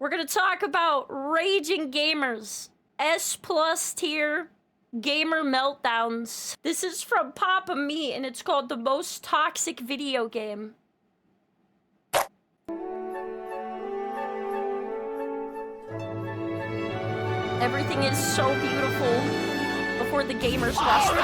We're gonna talk about raging gamers, S+ tier gamer meltdowns. This is from PapaMeat, and it's called the most toxic video game. Everything is so beautiful before the gamers lost their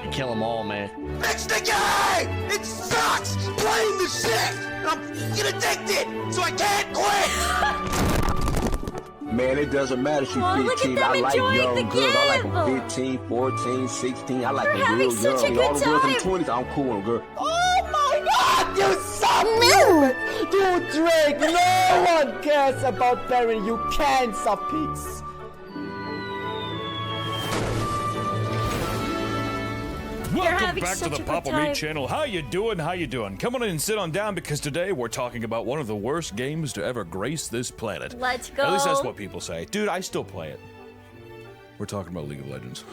You kill them all, man. Fix the game! It sucks playing the shit! I'm f***ing addicted, so I can't quit! Man, it doesn't matter if she's 15. I like young girls. I like them 15, 14, 16. I like them real young. All the girls in the 20s, I'm cool with them, girl. Oh my God! You suck! You Drake! No one cares about bearing you cans of pigs! Welcome back to the PapaMeat channel. How you doing? How you doing? Come on in and sit on down because today we're talking about one of the worst games to ever grace this planet. Let's go. At least that's what people say. Dude, I still play it. We're talking about League of Legends.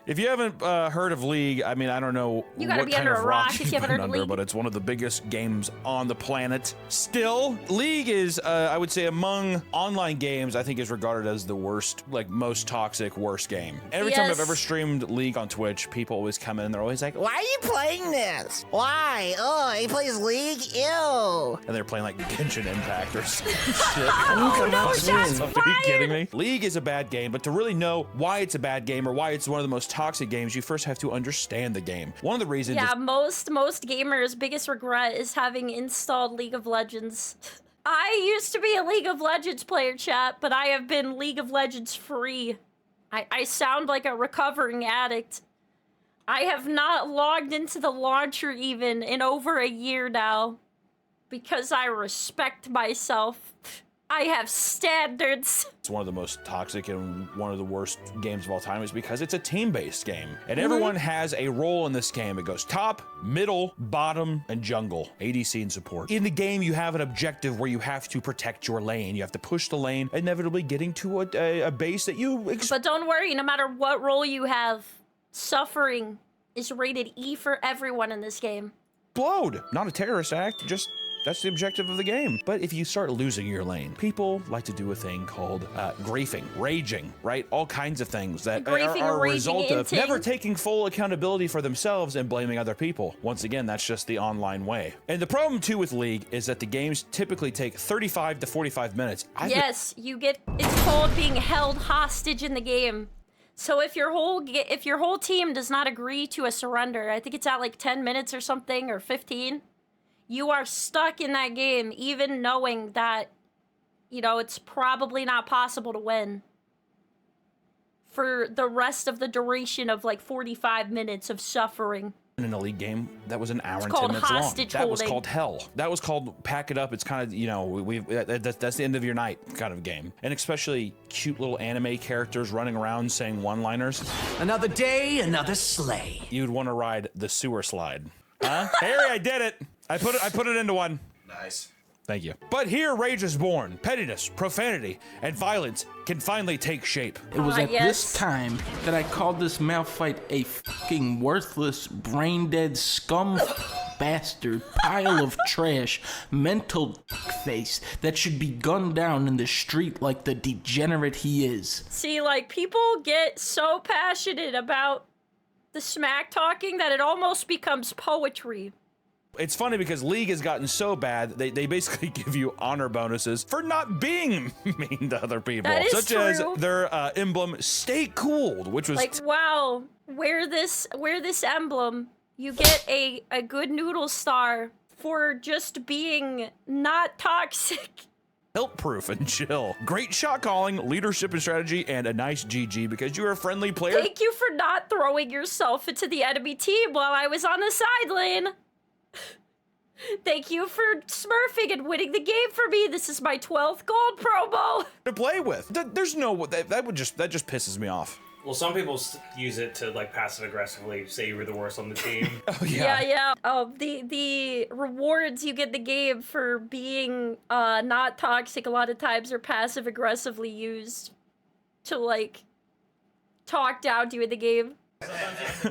If you haven't heard of League, I mean, I don't know you gotta what be kind under of a rock rock if you haven't heard of League. but it's one of the biggest games on the planet. Still, League is, I would say, among online games, I think is regarded as the worst, like, most toxic, worst game. Every time I've ever streamed League on Twitch, people always come in and they're always like, why are you playing this? Why? Oh, he plays League? Ew. and they're playing like Genshin Impact or some shit. Oh no, shots fired! Are you kidding me? League is a bad game, but to really know why it's a bad game or why it's one of the most toxic games, you first have to understand the game. One of the reasons most gamers' biggest regret is having installed League of Legends. I used to be a League of Legends player, chat, but I have been League of Legends free. I sound like a recovering addict. I have not logged into the launcher even in over a year now because I respect myself. I have standards. it's one of the most toxic and one of the worst games of all time is because it's a team-based game. And everyone has a role in this game. It goes top, middle, bottom, and jungle. ADC and support. In the game, you have an objective where you have to protect your lane. You have to push the lane, inevitably getting to a base that you... But don't worry, no matter what role you have, suffering is rated E for everyone in this game. Explode. Not a terrorist act, just... that's the objective of the game. But if you start losing your lane, people like to do a thing called griefing, raging, right? All kinds of things that are a result of never taking full accountability for themselves and blaming other people. Once again, that's just the online way. And the problem too with League is that the games typically take 35 to 45 minutes. It's called being held hostage in the game. So if your whole team does not agree to a surrender, I think it's at like 10 minutes or something, or 15, you are stuck in that game, even knowing that, you know, it's probably not possible to win for the rest of the duration of like 45 minutes of suffering. In a League game, that was an hour and 10 called minutes long. hostage That was holding. called hell. That was called pack it up. It's kind of, you know, that's the end of your night kind of game. And especially cute little anime characters running around saying one-liners. Another day, another sleigh. You'd want to ride the sewer slide. Huh? Harry, I did it. I put it into one. Nice. Thank you. But here rage is born. Pettiness, profanity, and violence can finally take shape. It was at this time that I called this Malphite a fucking worthless, brain-dead scum bastard pile of trash, mental face that should be gunned down in the street like the degenerate he is. See, like, people get so passionate about the smack talking that it almost becomes poetry. It's funny because League has gotten so bad, they basically give you honor bonuses for not being mean to other people. That is Such true. as their emblem, Stay Cooled, which was like, wow, wear this emblem, you get a good noodle star for just being not toxic. Tilt-proof and chill. Great shot calling, leadership and strategy, and a nice GG because you're a friendly player. Thank you for not throwing yourself into the enemy team while I was on the side lane. Thank you for smurfing and winning the game for me. This is my 12th gold promo. To play with. There's no, that just pisses me off. Well, some people use it to like passive aggressively say you were the worst on the team. Oh yeah. Yeah. The rewards you get in the game for being not toxic a lot of times are passive aggressively used to like talk down to you in the game.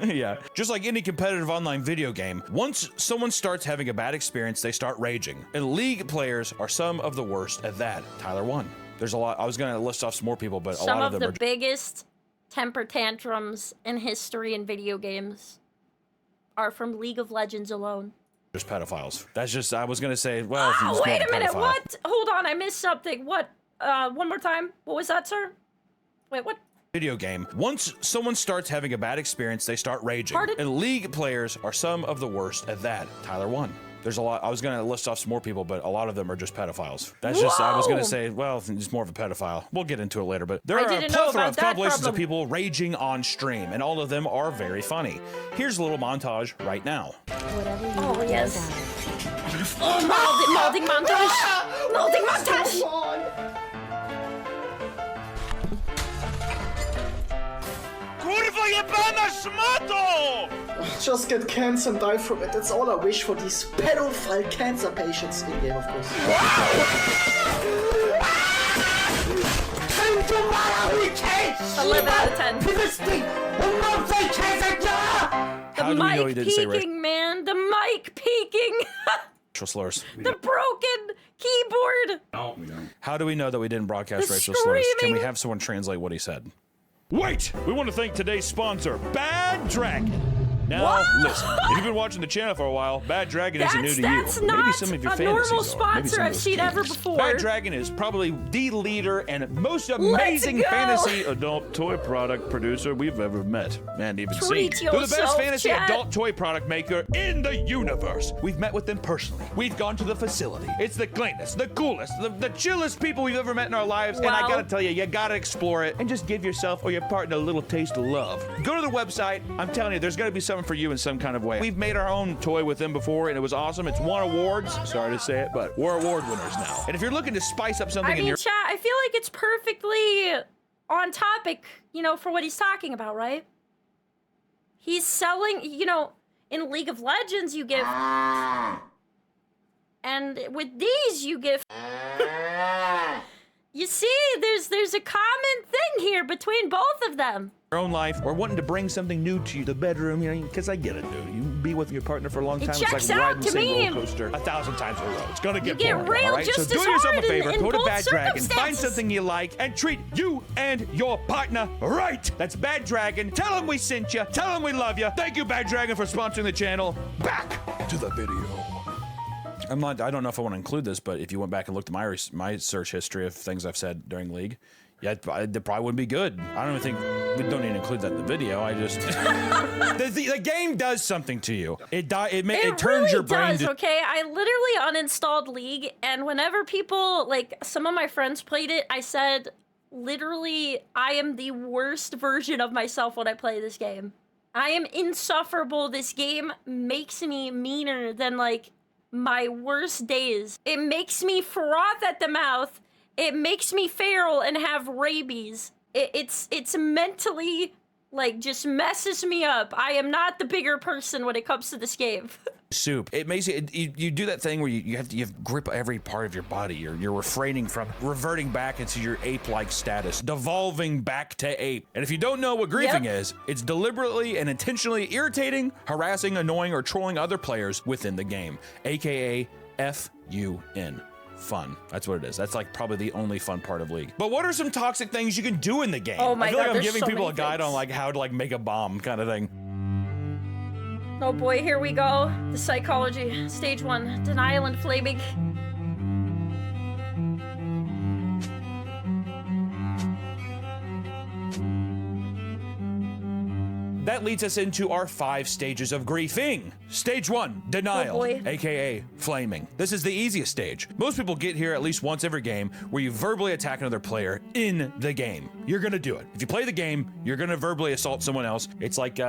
Yeah, just like any competitive online video game, once someone starts having a bad experience, they start raging. And League players are some of the worst at that. Tyler won. There's a lot. I was going to list off some more people, but a lot of them are... Some of the biggest temper tantrums in history in video games are from League of Legends alone. Just pedophiles. That's just, I was going to say, well... Oh, wait a minute, what? Hold on, I missed something. What? One more time? What was that, sir? Wait, what? Video game. Once someone starts having a bad experience, they start raging. Pardon? And League players are some of the worst at that. Tyler won. There's a lot. I was going to list off some more people, but a lot of them are just pedophiles. That's just, I was going to say, well, he's more of a pedophile. We'll get into it later, but there are a plethora of compilations of people raging on stream, and all of them are very funny. Here's a little montage right now. Oh, yes. Oh, molding montage. Molding montage. Just get cancer and die from it. That's all I wish for these pedophile cancer patients in game, of course. A 11 out of 10. How do we know he didn't say racial peaking, man. The mic peaking. slurs? The broken keyboard. No, we don't. How do we know that we didn't broadcast The racial slurs? Can we screaming. have someone translate what he said? Wait! We want to thank today's sponsor, Bad Dragon. Now, listen, if you've been watching the channel for a while, Bad Dragon isn't new to you. That's Maybe not some of your a fantasies normal are. Maybe sponsor some of I've those seen ever dreams. before. Bad Dragon is probably the leader and most amazing go. fantasy adult toy product producer we've ever met and even Treat seen. They're the best yourself, fantasy chat. adult toy product maker in the universe. We've met with them personally. We've gone to the facility. It's the cleanest, the coolest, the chillest people we've ever met in our lives. And I Wow. gotta tell you, you gotta explore it and just give yourself or your partner a little taste of love. Go to the website. I'm telling you, there's gonna be something for you in some kind of way. We've made our own toy with them before, and it was awesome. It's won awards. Sorry to say it, but we're award winners now. And if you're looking to spice up something I in mean, your chat, I feel like it's perfectly on topic, you know, for what he's talking about, right? He's selling, you know, in League of Legends you give... And with these you give... You see, there's a common thing here between both of them. own life, or wanting to bring something new to the bedroom, you know, because I get it, dude. You be with your partner for a long time. It's checks like out riding the to same me. roller coaster 1,000 times in a row. It's gonna get get boring, railed all right? just So as do yourself hard a favor, in go to both Bad Dragon, find circumstances. something you like, and treat you and your partner right. That's Bad Dragon. Tell them we sent you. Tell them we love you. Thank you, Bad Dragon, for sponsoring the channel. Back to the video. I don't know if I want to include this, but if you went back and looked at my search history of things I've said during League, yeah, it probably wouldn't be good. I don't even think we don't even include that in the video. I just the game does something to you. It turns really your brain. Does, okay, I literally uninstalled League, and whenever people like some of my friends played it, I said, literally, I am the worst version of myself when I play this game. I am insufferable. This game makes me meaner than like my worst days. It makes me froth at the mouth. It makes me feral and have rabies. It's mentally, like, just messes me up. I am not the bigger person when it comes to this game. Soup. It makes you do that thing where you have to grip every part of your body. You're refraining from reverting back into your ape-like status, devolving back to ape. And if you don't know what griefing is, it's deliberately and intentionally irritating, harassing, annoying, or trolling other players within the game, aka FUN. Fun. That's what it is. That's like probably the only fun part of League. But what are some toxic things you can do in the game? Oh my I feel like God, I'm there's giving so people a many guide things. on like how to like make a bomb kind of thing. Oh boy, here we go. The psychology. Stage 1. Denial and flaming. That leads us into our 5 stages of griefing. Stage 1, denial, Oh boy. aka flaming. This is the easiest stage. Most people get here at least once every game where you verbally attack another player in the game. You're gonna do it. If you play the game, you're gonna verbally assault someone else. It's like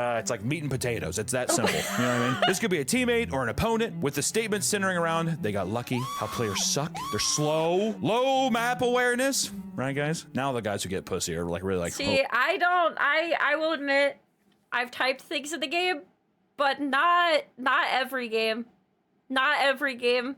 meat and potatoes. It's that simple. You know what I mean? This could be a teammate or an opponent with the statement centering around they got lucky, how players suck, they're slow, low map awareness, right guys? Now the guys who get pussy are like really like, See, I will admit, I've typed things in the game, but not every game. Not every game.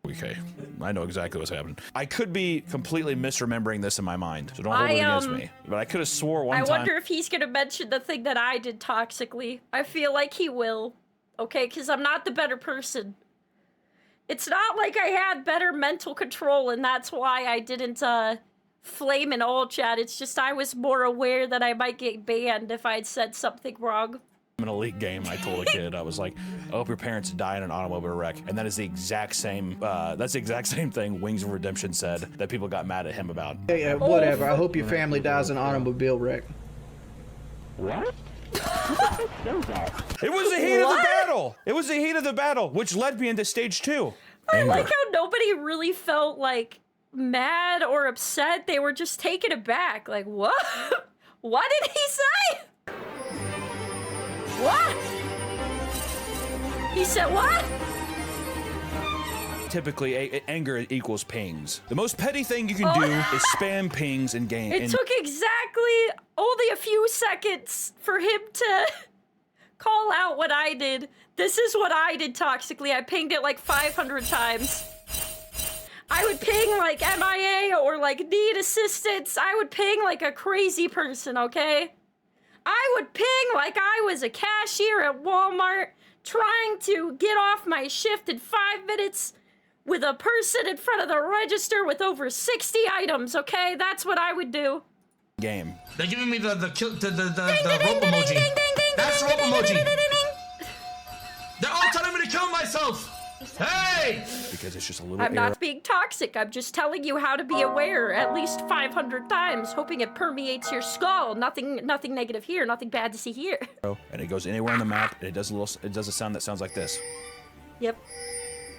Okay, I know exactly what's happening. I could be completely misremembering this in my mind, so don't hold it against me. But I could have swore one time. I wonder if he's gonna mention the thing that I did toxically. I feel like he will. Okay, because I'm not the better person. It's not like I had better mental control, and that's why I didn't flame in all chat. It's just I was more aware that I might get banned if I'd said something wrong. In a league game, I told a kid, I was like, I hope your parents die in an automobile wreck. And that is the exact same, that's the exact same thing Wings of Redemption said that people got mad at him about. Yeah, whatever. I hope your family dies in an automobile wreck. What? It was the heat of the battle! It was the heat of the battle, which led me into stage 2. I like how nobody really felt like mad or upset. They were just taken aback. Like, what? What did he say? What? He said what? Typically, anger equals pings. The most petty thing you can do is spam pings in game. It took exactly only a few seconds for him to call out what I did. This is what I did toxically. I pinged it like 500 times. I would ping like MIA or like need assistance. I would ping like a crazy person, okay? I would ping like I was a cashier at Walmart trying to get off my shift in 5 minutes with a person in front of the register with over 60 items, okay? That's what I would do. Game. They're giving me the rope emoji. That's rope emoji. They're all telling me to kill myself. Hey! Because it's just a little I'm not being toxic. I'm just telling you how to be aware at least 500 times, hoping it permeates your skull. Nothing negative here, nothing bad to see here. And it goes anywhere on the map, and it does a sound that sounds like this. Yep.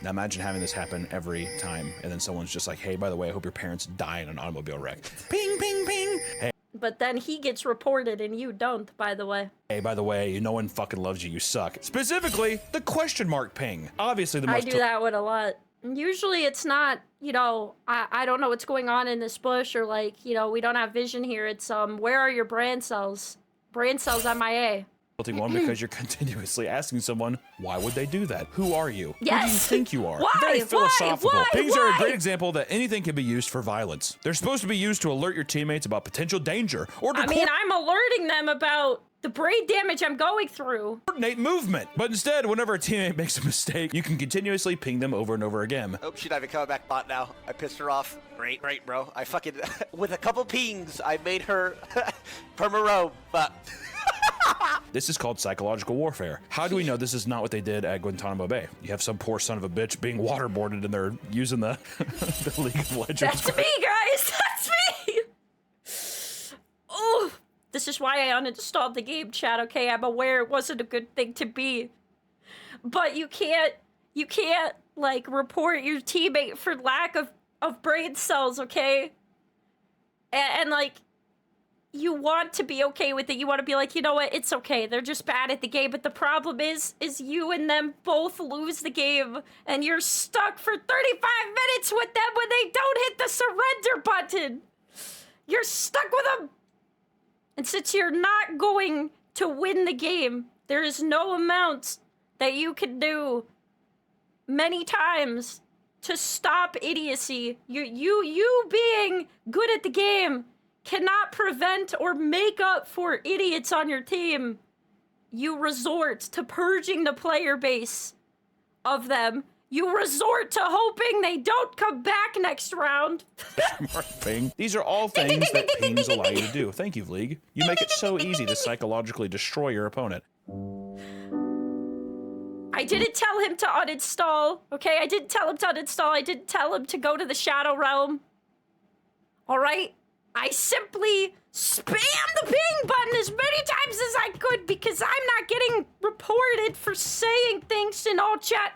Now imagine having this happen every time, and then someone's just like, hey, by the way, I hope your parents die in an automobile wreck. Ping, ping, ping. Hey. But then he gets reported and you don't, by the way. Hey, by the way, no one fucking loves you, you suck. Specifically, the question mark ping. Obviously the most— I do that one a lot. Usually it's not, you know, I don't know what's going on in this bush, or like, you know, we don't have vision here. It's, where are your brain cells? Brain cells MIA. One, because you're continuously asking someone, why would they do that? Who are you? Yes. Who do you think you are? Why? Very philosophical. Why? Pings are a great example that anything can be used for violence. They're supposed to be used to alert your teammates about potential danger, or to I'm alerting them about the brain damage I'm going through. Coordinate movement. But instead, whenever a teammate makes a mistake, you can continuously ping them over and over again. Oh, she's not even coming back bot now. I pissed her off. Great, bro. I fucking, with a couple pings, I made her perma-roam, but... This is called psychological warfare. How do we know this is not what they did at Guantanamo Bay? You have some poor son of a bitch being waterboarded and they're using the, the League of Legends. That's me, guys. That's me. Oh, this is why I uninstalled the game, chat. Okay, I'm aware it wasn't a good thing to be, but you can't like report your teammate for lack of brain cells, okay? And like, you want to be okay with it. You want to be like, you know what? It's okay. They're just bad at the game. But the problem is you and them both lose the game, and you're stuck for 35 minutes with them when they don't hit the surrender button. You're stuck with them. And since you're not going to win the game, there is no amount that you can do many times to stop idiocy. You being good at the game cannot prevent or make up for idiots on your team. You resort to purging the player base of them. You resort to hoping they don't come back next round. Ping. These are all things that pings allow you to do. Thank you, League. You make it so easy to psychologically destroy your opponent. I didn't tell him to uninstall, okay? I didn't tell him to uninstall. I didn't tell him to go to the Shadow Realm. All right? I simply spammed the ping button as many times as I could because I'm not getting reported for saying things in all chat.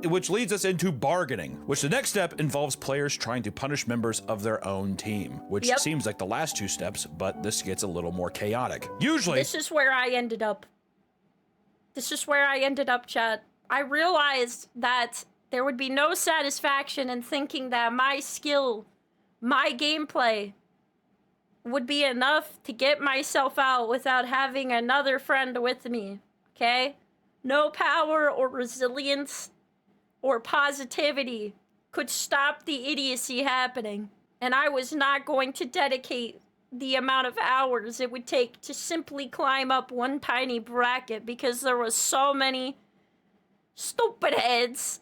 Which leads us into bargaining, which the next step involves players trying to punish members of their own team, which seems like the last two steps, but this gets a little more chaotic. Usually— This is where I ended up. Chat. I realized that there would be no satisfaction in thinking that my skill, my gameplay, would be enough to get myself out without having another friend with me, okay? No power or resilience or positivity could stop the idiocy happening. And I was not going to dedicate the amount of hours it would take to simply climb up one tiny bracket because there was so many stupid heads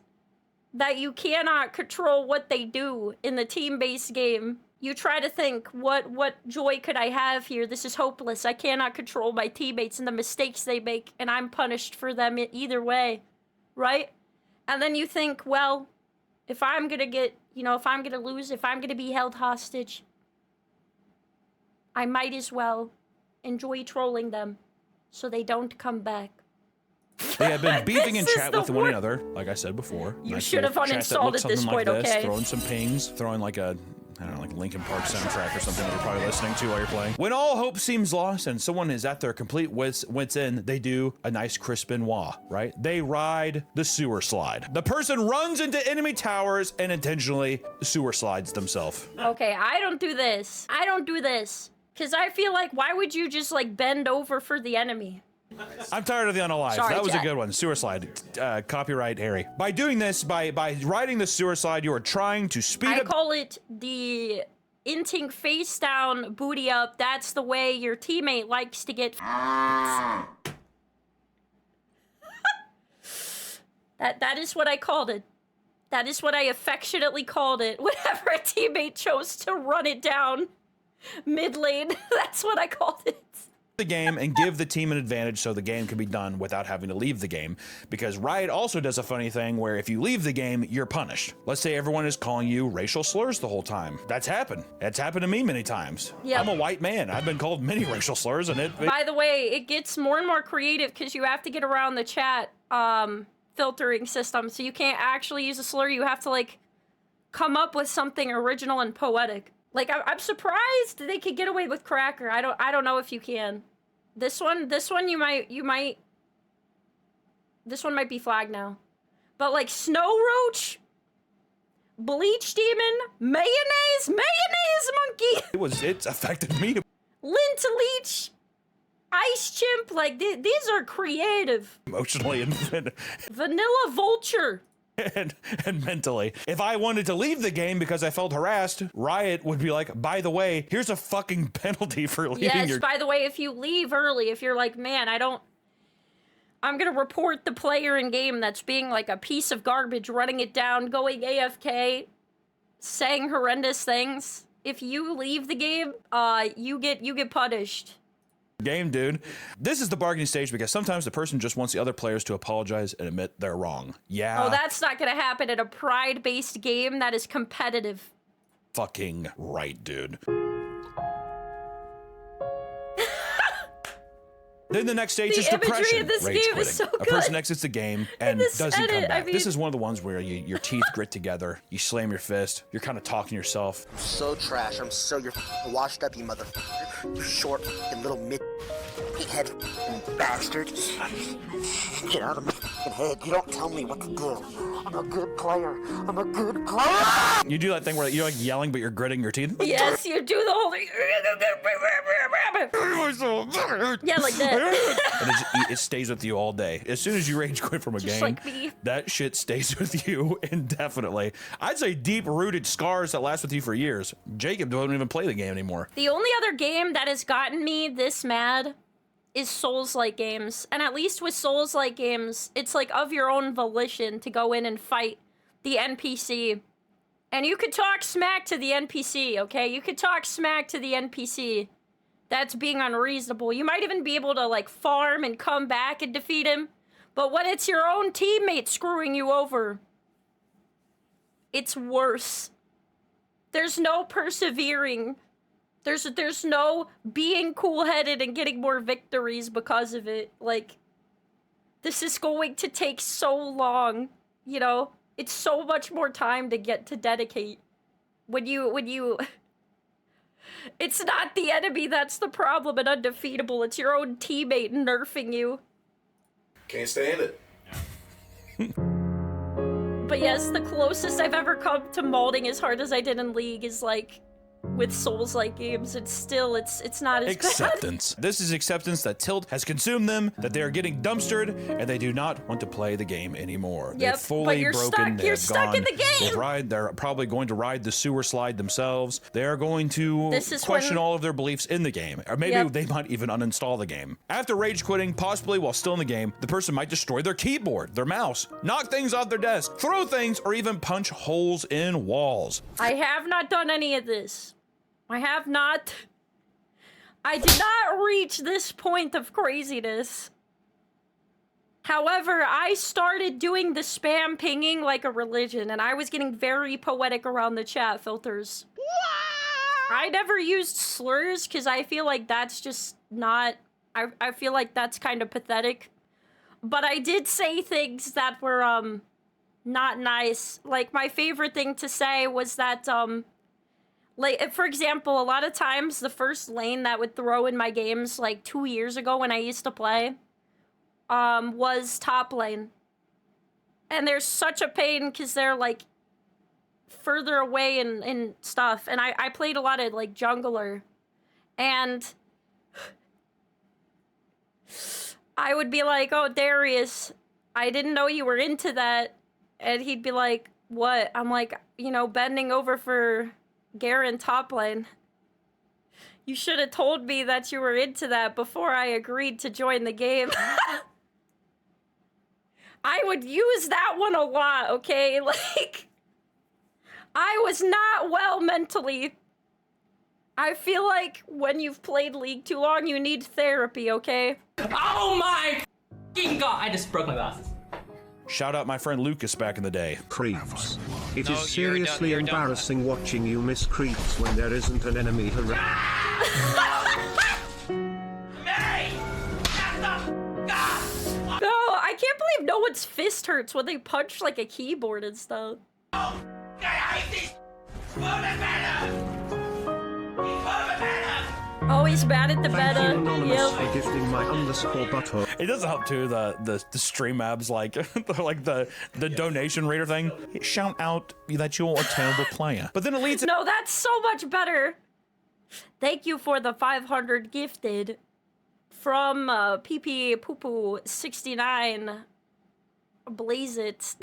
that you cannot control what they do in the team-based game. You try to think, what joy could I have here? This is hopeless. I cannot control my teammates and the mistakes they make, and I'm punished for them either way, right? And then you think, well, if I'm gonna get, if I'm gonna lose, if I'm gonna be held hostage, I might as well enjoy trolling them so they don't come back. They have been beefing in chat with one another, like I said before. You should have uninstalled at this point, okay? Throwing some pings, throwing like a, I don't know, like Linkin Park soundtrack or something that you're probably listening to while you're playing. When all hope seems lost and someone is at their complete wits end, they do a nice Chris Benoit, right? They ride the sewer slide. The person runs into enemy towers and intentionally sewer slides themselves. Okay, I don't do this. I don't do this. Because I feel like, why would you just, like, bend over for the enemy? I'm tired of the unalive. Sorry, that was Jack. a good one. Sewer slide. Copyright Harry. By doing this, by riding the sewer slide, you are trying to speed up. I call it the inting face down, booty up. That's the way your teammate likes to get. That is what I called it. That is what I affectionately called it. Whenever a teammate chose to run it down mid lane, that's what I called it. The game and give the team an advantage so the game can be done without having to leave the game, because Riot also does a funny thing where if you leave the game, you're punished. Let's say everyone is calling you racial slurs the whole time. That's happened. It's happened to me many times. Yep. I'm a white man. I've been called many racial slurs, and it By the way, it gets more and more creative because you have to get around the chat filtering system, so you can't actually use a slur. You have to like come up with something original and poetic. Like I'm surprised they could get away with Cracker. I don't know if you can. This one you might. This one might be flagged now. But like Snow Roach, Bleach Demon, Mayonnaise Monkey. It's affected me. Lint Leech, Ice Chimp, like these are creative. Emotionally and Vanilla Vulture. and mentally. If I wanted to leave the game because I felt harassed, Riot would be like, by the way, here's a fucking penalty for leaving Yes, by the way, if you leave early, if you're like, man, I'm gonna report the player in game that's being like a piece of garbage, running it down, going AFK, saying horrendous things. If you leave the game, you get punished. Game, dude. This is the bargaining stage because sometimes the person just wants the other players to apologize and admit they're wrong. Yeah. Oh, that's not gonna happen in a pride-based game that is competitive. Fucking right, dude. Then the next stage is depression. Of this rage game quitting. is so good. A person exits the game and doesn't come back. I mean, this is one of the ones where your teeth grit together, you slam your fist, you're kind of talking to yourself. I'm so trash. I'm so you're washed up, you motherfucker. You short and little head bastard. Get out of my head. You don't tell me what to do. I'm a good player. I'm a good player. You do that thing where you're like yelling, but you're gritting your teeth. Yes, you do the whole thing. Yeah, like that. And it stays with you all day. As soon as you rage quit from a Just game, like me. that shit stays with you indefinitely. I'd say deep-rooted scars that last with you for years. Jacob don't even play the game anymore. The only other game that has gotten me this mad is Souls-like games. And at least with Souls-like games, it's like of your own volition to go in and fight the NPC. And you could talk smack to the NPC, okay? You could talk smack to the NPC. That's being unreasonable. You might even be able to, like, farm and come back and defeat him. But when it's your own teammate screwing you over, it's worse. There's no persevering. There's no being cool-headed and getting more victories because of it. Like, this is going to take so long, you know? It's so much more time to get to dedicate. When you... It's not the enemy that's the problem and undefeatable. It's your own teammate nerfing you. Can't stand it. But yes, the closest I've ever come to molding as hard as I did in League is like with Souls-like games, it's not as acceptance. This is acceptance that Tilt has consumed them, that they are getting dumpstered, and they do not want to play the game anymore. Yep, They're fully but you're broken. stuck. You're stuck in the game. They're probably going to ride the sewer slide themselves. They are going to question all of their beliefs in the game, or maybe they might even uninstall the game. After rage quitting, possibly while still in the game, the person might destroy their keyboard, their mouse, knock things off their desk, throw things, or even punch holes in walls. I have not done any of this. I have not. I did not reach this point of craziness. However, I started doing the spam pinging like a religion, and I was getting very poetic around the chat filters. I never used slurs because I feel like that's just not... I feel like that's kind of pathetic. But I did say things that were, not nice. Like, my favorite thing to say was that, like, for example, a lot of times the first lane that would throw in my games, like 2 years ago when I used to play, was top lane. And they're such a pain because they're, like, further away and stuff. And I played a lot of, like, jungler. And I would be like, oh, Darius, I didn't know you were into that. And he'd be like, what? I'm like, you know, bending over for Garen top lane. You should have told me that you were into that before I agreed to join the game. I would use that one a lot, okay? Like, I was not well mentally. I feel like when you've played League too long, you need therapy, okay? Oh my fucking god! I just broke my glasses. Shout out my friend Lucas back in the day. Creeps. It is seriously embarrassing watching you miss creeps when there isn't an enemy around. No, I can't believe no one's fist hurts when they punch like a keyboard and stuff. Oh, I hate this. Oh, he's bad at the Thank meta. you, Anonymous, for gifting my _ butthole. It does help too, the stream abs, like like the donation raider thing. Shout out that you're a terrible player. But then it leads. No, that's so much better. Thank you for the 500 gifted from PP Poopoo 69. Blaze it.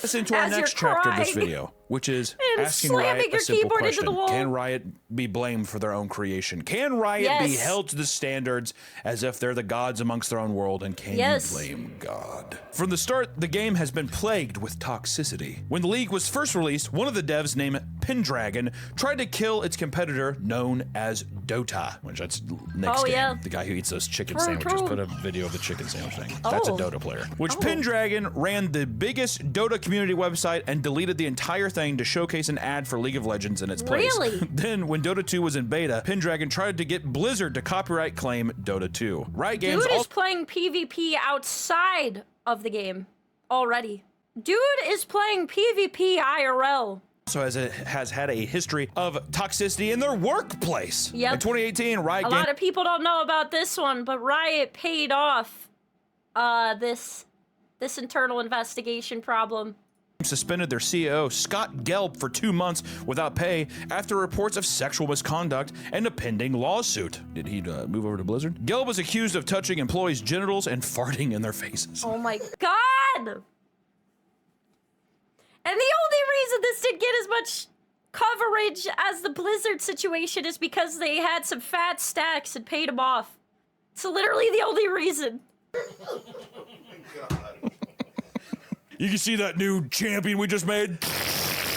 Listen to our next chapter of this video, which is asking Riot a simple question. Can Riot be blamed for their own creation? Can Riot be held to the standards as if they're the gods amongst their own world? And can you blame God? From the start, the game has been plagued with toxicity. When the league was first released, one of the devs named Pendragon tried to kill its competitor known as Dota, which that's Nick's game. The guy who eats those chicken sandwiches. Put a video of the chicken sandwich thing. That's a Dota player. Which Pendragon ran the biggest Dota community website and deleted the entire thing to showcase an ad for League of Legends in its place. Then, when Dota 2 was in beta, Pendragon tried to get Blizzard to copyright claim Dota 2. Riot Games Dude is playing PvP outside of the game already. Dude is playing PvP IRL. Also has had a history of toxicity in their workplace. Yep. In 2018, Riot A lot of people don't know about this one, but Riot paid off this internal investigation problem. Suspended their CEO, Scott Gelb, for 2 months without pay after reports of sexual misconduct and a pending lawsuit. Did he move over to Blizzard? Gelb was accused of touching employees' genitals and farting in their faces. Oh my god! And the only reason this didn't get as much coverage as the Blizzard situation is because they had some fat stacks and paid them off. It's literally the only reason. You can see that new champion we just made?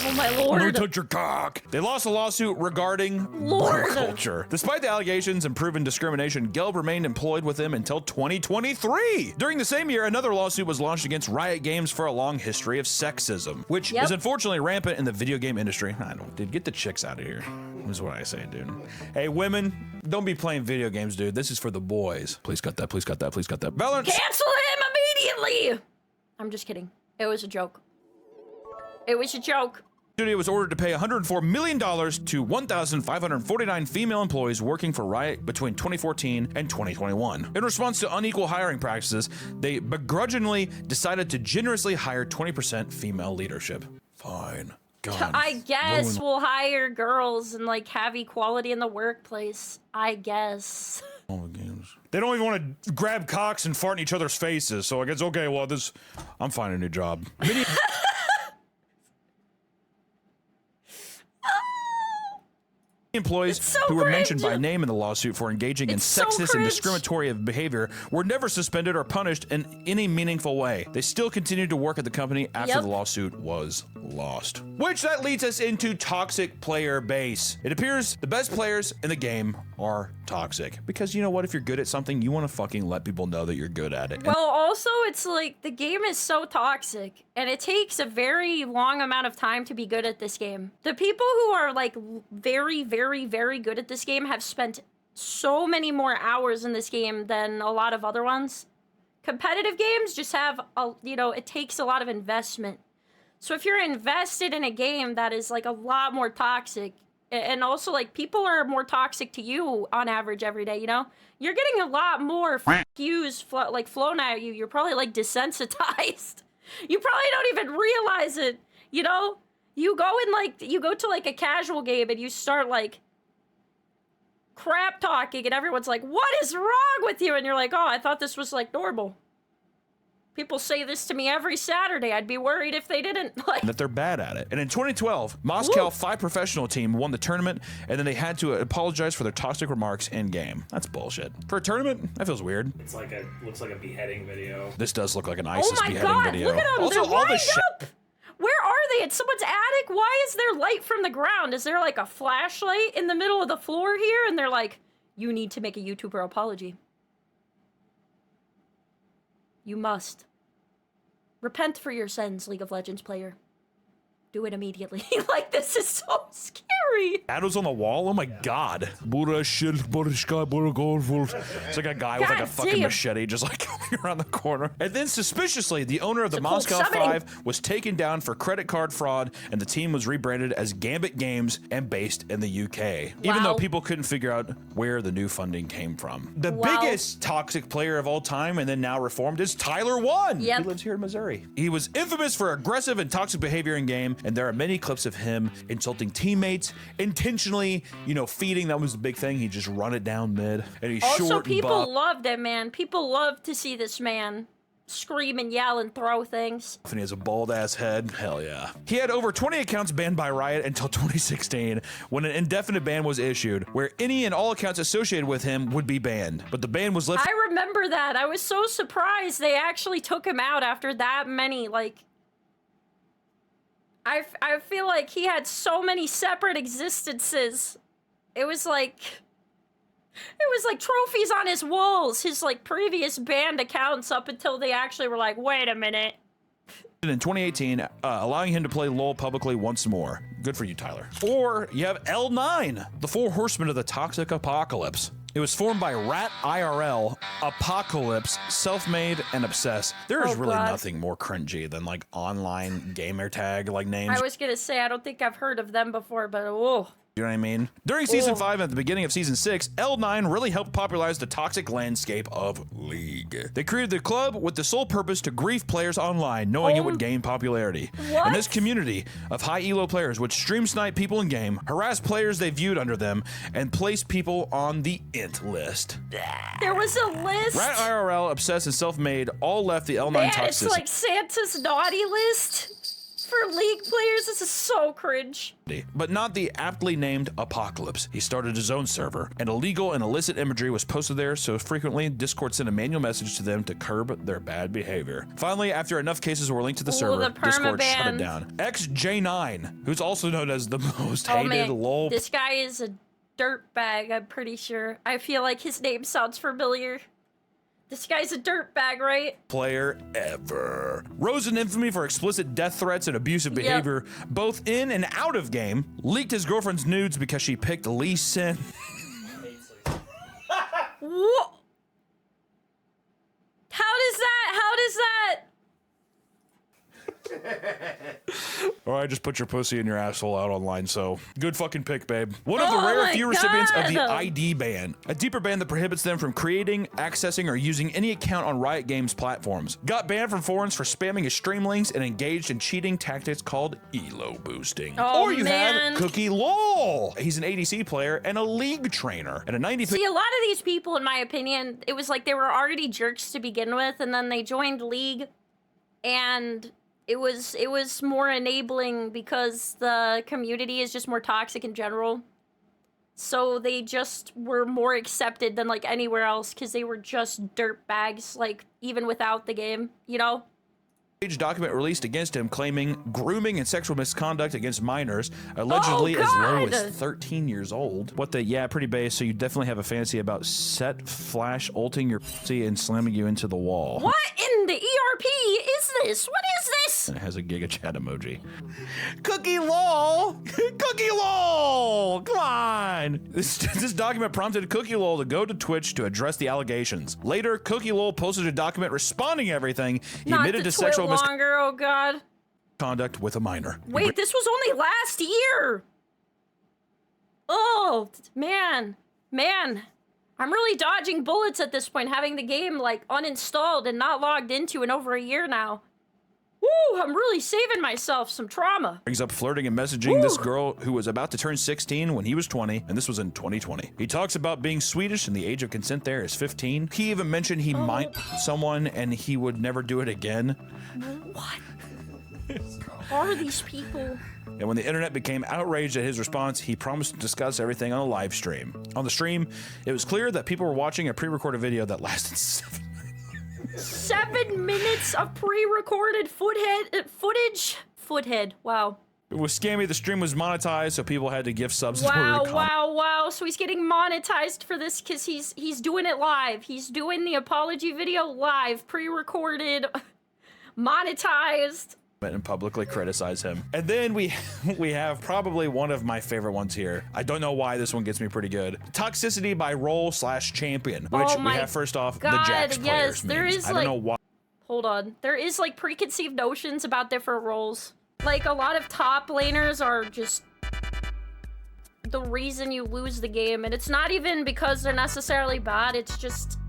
Oh my lord. Don't touch your cock. They lost a lawsuit regarding bro culture. Despite the allegations and proven discrimination, Gelb remained employed with them until 2023. During the same year, another lawsuit was launched against Riot Games for a long history of sexism, which is unfortunately rampant in the video game industry. I don't, dude, get the chicks out of here. Is what I say, dude. Hey, women, don't be playing video games, dude. This is for the boys. Please cut that, please cut that, please cut that. Valorant. Cancel him immediately! I'm just kidding. It was a joke. It was a joke. Studio was ordered to pay $104 million to 1,549 female employees working for Riot between 2014 and 2021. In response to unequal hiring practices, they begrudgingly decided to generously hire 20% female leadership. Fine. God, I guess ruin we'll hire girls and like have equality in the workplace. I guess. all the games. They don't even want to grab cocks and fart in each other's faces. So I guess okay. Well, I'm finding a new job. Employees who were mentioned by name in the lawsuit for engaging in sexist and discriminatory behavior were never suspended or punished in any meaningful way. They still continued to work at the company after the lawsuit was lost. Which that leads us into toxic player base. It appears the best players in the game are toxic because you know what? If you're good at something, you want to fucking let people know that you're good at it. Well, also it's like the game is so toxic and it takes a very long amount of time to be good at this game. The people who are like very, very, very good at this game have spent so many more hours in this game than a lot of other ones. Competitive games just have a, you know, it takes a lot of investment. So if you're invested in a game that is like a lot more toxic, and also like people are more toxic to you on average every day, you know, you're getting a lot more views like flown at you. You're probably like desensitized. You probably don't even realize it, you know. You go in like you go to like a casual game and you start like crap talking and everyone's like, what is wrong with you? And you're like, oh, I thought this was like normal. People say this to me every Saturday. I'd be worried if they didn't. Like that they're bad at it. And in 2012, Moscow 5 professional team won the tournament, and then they had to apologize for their toxic remarks in game. That's bullshit. For a tournament, that feels weird. It's like looks like a beheading video. This does look like an ISIS beheading video. Look at them. Also, They're all lined the up. Where are they? In someone's attic? Why is there light from the ground? Is there like a flashlight in the middle of the floor here? And they're like, you need to make a YouTuber apology. You must. Repent for your sins, League of Legends player. Do it immediately. Like, this is so scary. Shadows on the wall? Oh my god. It's like a guy with like a fucking machete just like coming around the corner. And then suspiciously, the owner of the Moscow 5 was taken down for credit card fraud, and the team was rebranded as Gambit Games and based in the UK. Even though people couldn't figure out where the new funding came from. The biggest toxic player of all time and then now reformed is Tyler 1. He lives here in Missouri. He was infamous for aggressive and toxic behavior in game, and there are many clips of him insulting teammates, intentionally, you know, feeding. That was the big thing. He just run it down mid, and he's also, short. people loved him, man. People love to see this man scream and yell and throw things. And he has a bald ass head. Hell yeah. He had over 20 accounts banned by Riot until 2016, when an indefinite ban was issued, where any and all accounts associated with him would be banned. But the ban was lifted. I remember that. I was so surprised they actually took him out after that many, like. I feel like he had so many separate existences. It was like trophies on his walls, his like previous banned accounts up until they actually were like, wait a minute. In 2018, allowing him to play LoL publicly once more. Good for you, Tyler. Or you have L9, the 4 horsemen of the toxic apocalypse. It was formed by Rat IRL, Apocalypse, Self-Made, and Obsessed. There is really nothing more cringy than like online gamer tag like names. I was gonna say, I don't think I've heard of them before, but oh. You know what I mean? During Season 5 and at the beginning of Season 6, L9 really helped popularize the toxic landscape of League. They created the club with the sole purpose to grief players online, knowing it would gain popularity. What? And this community of high elo players would stream snipe people in game, harass players they viewed under them, and place people on the int list. There was a list? Rat IRL, Obsessed, and Self-Made all left the L9 toxicity. It's like Santa's naughty list for League players. This is so cringe. But not the aptly named Apocalypse. He started his own server, and illegal and illicit imagery was posted there, so frequently Discord sent a manual message to them to curb their bad behavior. Finally, after enough cases were linked to the server, Discord shut it down. XJ9, who's also known as the most hated LOL. This guy is a dirtbag, I'm pretty sure. I feel like his name sounds familiar. This guy's a dirtbag, right? Player ever. Rose in infamy for explicit death threats and abusive behavior, both in and out of game. Leaked his girlfriend's nudes because she picked Lee Sin. What? How does that? Or I just put your pussy in your asshole out online, so good fucking pick, babe. One of the rare few recipients of the ID ban, a deeper ban that prohibits them from creating, accessing, or using any account on Riot Games platforms. Got banned from forums for spamming his stream links and engaged in cheating tactics called elo boosting. Or you have Cookie Lol. He's an ADC player and a league trainer. And a 90. See, a lot of these people, in my opinion, it was like they were already jerks to begin with, and then they joined League, and it was more enabling because the community is just more toxic in general. So they just were more accepted than like anywhere else because they were just dirtbags, like even without the game, you know? Document released against him claiming grooming and sexual misconduct against minors, allegedly as low as 13 years old. What the, yeah, pretty base, so you definitely have a fantasy about set flash ulting your pussy and slamming you into the wall. What in the ERP is this? What is this? And it has a Giga Chat emoji. Cookie Lol! Cookie Lol! Come on! This document prompted Cookie Lol to go to Twitch to address the allegations. Later, Cookie Lol posted a document responding to everything. He admitted to sexual longer, oh god. Conduct with a minor. Wait, this was only last year! Oh, man. Man. I'm really dodging bullets at this point, having the game, like, uninstalled and not logged into in over a year now. Woo, I'm really saving myself some trauma. Brings up flirting and messaging this girl who was about to turn 16 when he was 20, and this was in 2020. He talks about being Swedish and the age of consent there is 15. He even mentioned he might someone and he would never do it again. What are these people? And when the internet became outraged at his response, he promised to discuss everything on a live stream. On the stream, it was clear that people were watching a pre-recorded video that lasted 7 minutes of pre-recorded footage. Foothead, wow. It was scammy. The stream was monetized, so people had to give subs in order to comment. Wow. So he's getting monetized for this because he's doing it live. He's doing the apology video live, pre-recorded, monetized. And publicly criticize him. And then we have probably one of my favorite ones here. I don't know why this one gets me pretty good. Toxicity by Role/Champion, which we have first off the Jax players. Yes, there memes. is I don't know why. Hold on. There is like preconceived notions about different roles. Like a lot of top laners are just the reason you lose the game, and it's not even because they're necessarily bad. It's just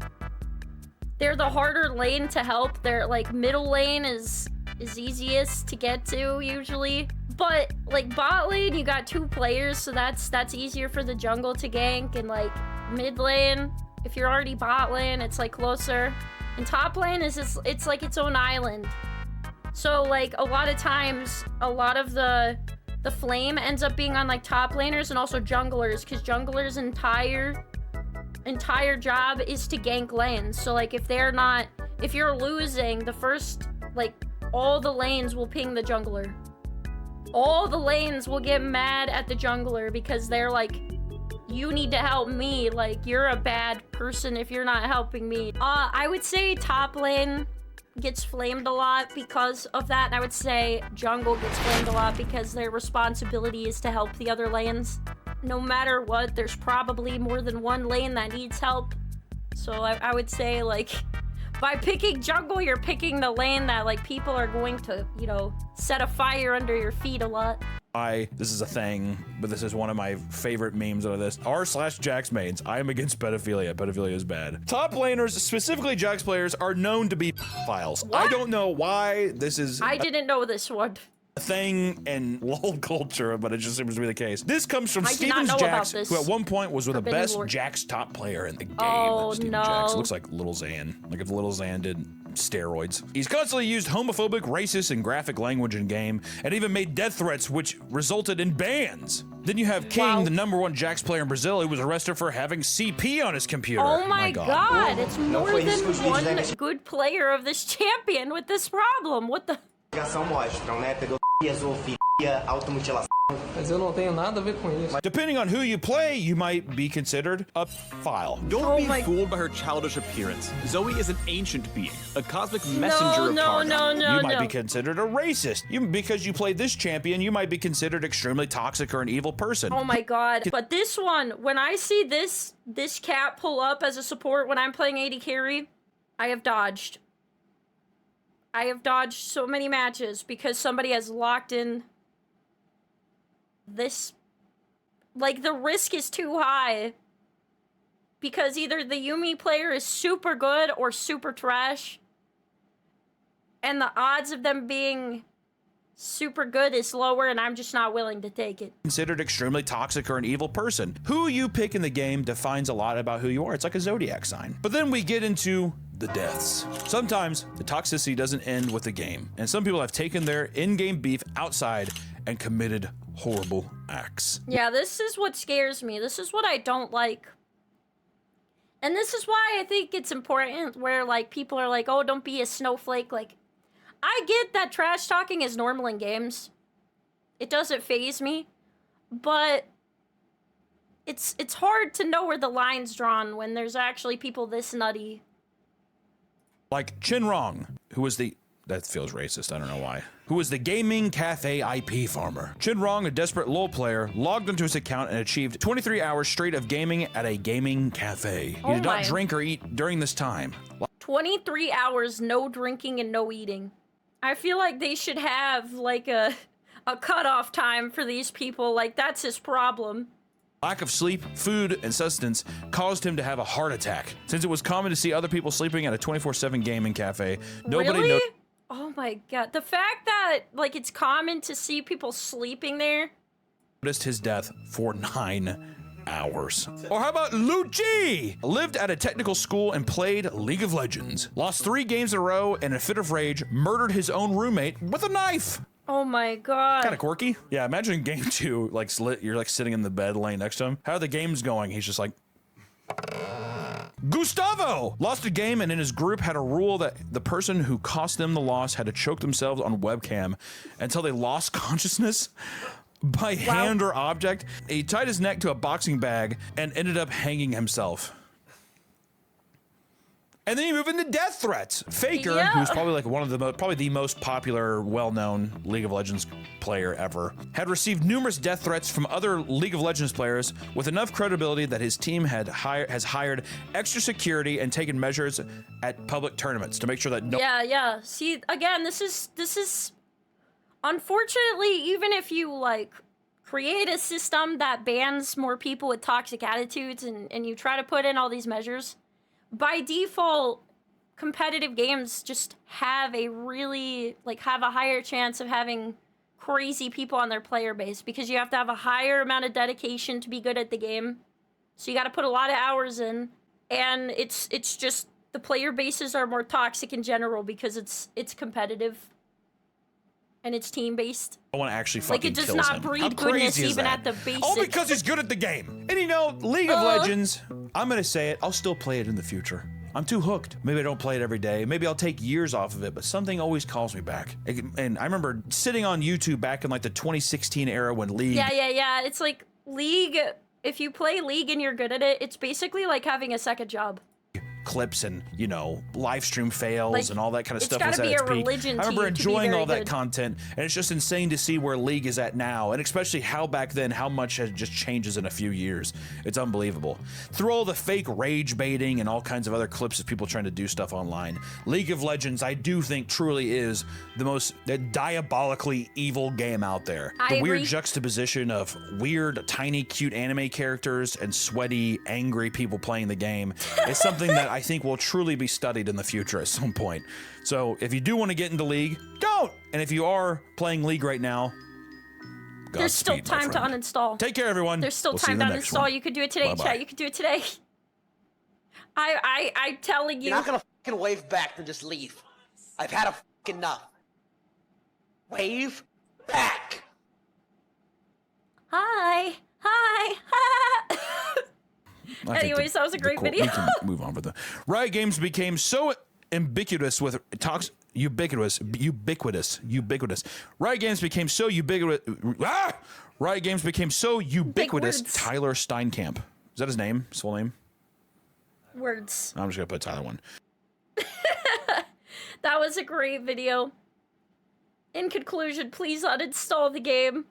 they're the harder lane to help. They're like middle lane is easiest to get to usually, but like bot lane you got 2 players, so that's easier for the jungle to gank, and like mid lane if you're already bot lane it's like closer, and top lane is just, it's like its own island. So like a lot of times a lot of the flame ends up being on like top laners and also junglers, because junglers entire job is to gank lanes. So like if you're losing the first, like all the lanes will ping the jungler. All the lanes will get mad at the jungler because they're like, you need to help me. Like, you're a bad person if you're not helping me. I would say top lane gets flamed a lot because of that. And I would say jungle gets flamed a lot because their responsibility is to help the other lanes. No matter what, there's probably more than one lane that needs help. So I would say, like, by picking jungle, you're picking the lane that, like, people are going to, you know, set a fire under your feet a lot. This is a thing, but this is one of my favorite memes out of this. R/Jax mains. I am against pedophilia. Pedophilia is bad. Top laners, specifically Jax players, are known to be pedophiles. I don't know why this is. I didn't know this one. A thing in LoL culture, but it just seems to be the case. This comes from Stevens Jax, who at one point was the best Jax top player in the game. Oh, Steven no. Jax. It looks like Little Xan. Like if Little Xan did steroids. He's constantly used homophobic, racist, and graphic language in game, and even made death threats, which resulted in bans. Then you have King, the #1 Jax player in Brazil, who was arrested for having CP on his computer. Oh my god, it's more than one good player of this champion with this problem. What the? Mas eu não tenho nada a ver com isso. Depending on who you play, you might be considered a file. Don't be fooled by her childish appearance. Zoe is an ancient being, a cosmic messenger of Targon. You might be considered a racist. Because you play this champion, you might be considered extremely toxic or an evil person. Oh my god. But this one, when I see this cat pull up as a support when I'm playing AD carry, I have dodged. I have dodged so many matches because somebody has locked in this, like, the risk is too high. Because either the Yuumi player is super good or super trash. And the odds of them being super good is lower, and I'm just not willing to take it. Considered extremely toxic or an evil person. Who you pick in the game defines a lot about who you are. It's like a zodiac sign. But then we get into the deaths. Sometimes the toxicity doesn't end with the game, and some people have taken their in-game beef outside and committed horrible acts. Yeah, this is what scares me. This is what I don't like. And this is why I think it's important where, like, people are like, oh, don't be a snowflake. Like, I get that trash talking is normal in games. It doesn't faze me. But it's hard to know where the line's drawn when there's actually people this nutty. Like Chinrong, who was the... That feels racist, I don't know why. Who was the gaming cafe IP farmer. Chinrong, a desperate LoL player, logged into his account and achieved 23 hours straight of gaming at a gaming cafe. He did not drink or eat during this time. 23 hours, no drinking and no eating. I feel like they should have, like, a cutoff time for these people. Like, that's his problem. Lack of sleep, food, and sustenance caused him to have a heart attack. Since it was common to see other people sleeping at a 24/7 gaming cafe, nobody really? Oh my god. The fact that, like, it's common to see people sleeping there. Noticed his death for 9 hours. Or how about Lucci? Lived at a technical school and played League of Legends. Lost 3 games in a row and in a fit of rage, murdered his own roommate with a knife. Oh my god. Kind of quirky. Yeah, imagine game 2, like, you're like sitting in the bed laying next to him. How are the games going? He's just like... Gustavo lost a game and in his group had a rule that the person who cost them the loss had to choke themselves on webcam until they lost consciousness by hand or object. He tied his neck to a boxing bag and ended up hanging himself. And then you move into death threats. Faker, who's probably like one of the most popular, well-known League of Legends player ever, had received numerous death threats from other League of Legends players with enough credibility that his team has hired extra security and taken measures at public tournaments to make sure that no. Yeah. See, again, this is unfortunately, even if you, like, create a system that bans more people with toxic attitudes and you try to put in all these measures, by default, competitive games just have a really, like, have a higher chance of having crazy people on their player base because you have to have a higher amount of dedication to be good at the game. So you got to put a lot of hours in, and it's just the player bases are more toxic in general because it's competitive and it's team based. I want to actually fucking like it does kills not him. breed How goodness crazy is even that? at the basic. All because he's good at the game. And you know, League of Legends, I'm gonna say it, I'll still play it in the future. I'm too hooked. Maybe I don't play it every day. Maybe I'll take years off of it, but something always calls me back. And I remember sitting on YouTube back in like the 2016 era when League. Yeah. It's like League. If you play League and you're good at it, it's basically like having a second job. Clips and, you know, live stream fails like, and all that kind of stuff was at its peak. I remember enjoying all that content, and it's just insane to see where League is at now, and especially how back then, how much it just changes in a few years. It's unbelievable. Through all the fake rage baiting and all kinds of other clips of people trying to do stuff online, League of Legends, I do think truly is the most diabolically evil game out there. The weird juxtaposition of weird, tiny, cute anime characters and sweaty, angry people playing the game is something that I think will truly be studied in the future at some point. So if you do want to get into League, don't! And if you are playing League right now, there's still time to uninstall. Take care, everyone. There's still time to uninstall. You could do it today, chat. You could do it today. I'm telling you. You're not gonna fucking wave back and just leave. I've had a fucking enough. Wave back. Hi. Anyways, that was a great video. We can move on with the Riot Games became so ubiquitous with ubiquitous. Riot Games became so ubiquitous. Riot Games became so ubiquitous. Tyler Steinkamp. Is that his name? His full name? Words. I'm just gonna put Tyler one. That was a great video. In conclusion, please uninstall the game.